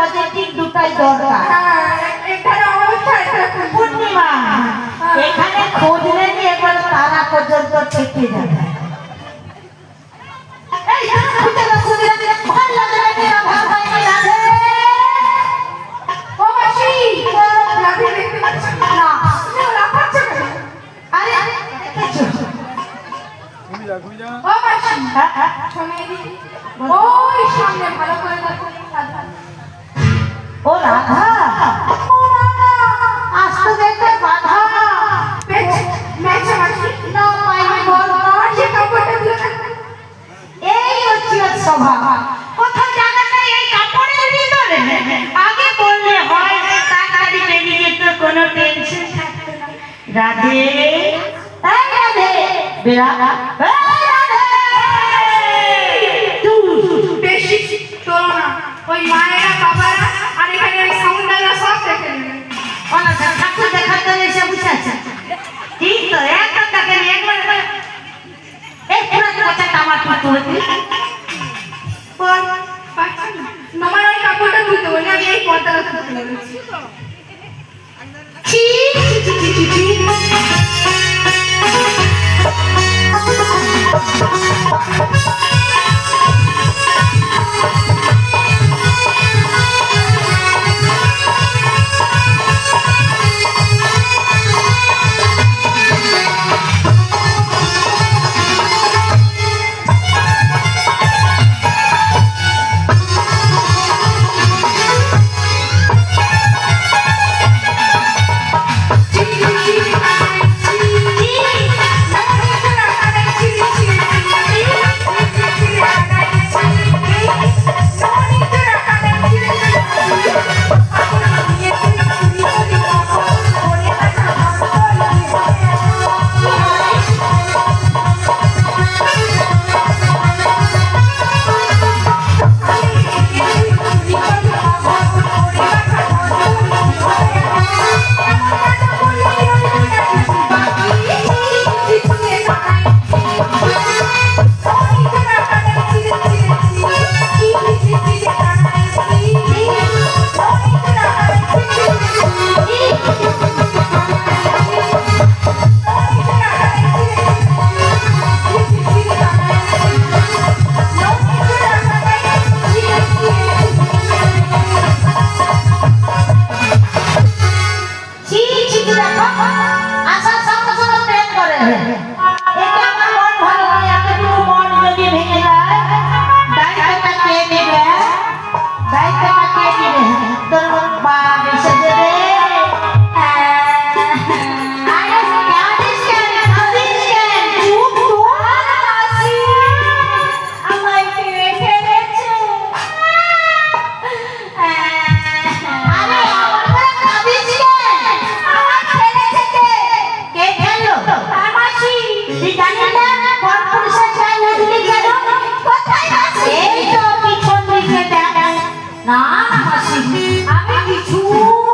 Positive দুটাই দরকার। পূর্ণিমা এখানে খুঁজলে নিয়ে একবার তারা পর্যন্ত থেকে যাবে। ও রাধা, আসতে দেখতে বাধা এই হচ্ছে স্বভাব। কোথাও জানা নেই এই কাপড়ের ভিতরে আগে বললে হয়, তাড়াতাড়ি বেরিয়ে যেত, কোনো টেনশন থাকতো না। রাধে এই রাধে বেরা বেশি চলো না, ওই মায়েরা বাবারা আর এখানে ওই সাউন্ডাররা সব দেখে নেবে। অনাথা ঠাকুর দেখাতে এসে বসে আছে। ঠিক তো, একদম তাকে একবার এই পুরো কথা টামার করতে হচ্ছে। নমার ওই কাপড়টা তুলতে বলে আমি এই পর্দাটা তুলতে বলেছি। ছি ছি ছি ছি ছি। দায়িত্বটা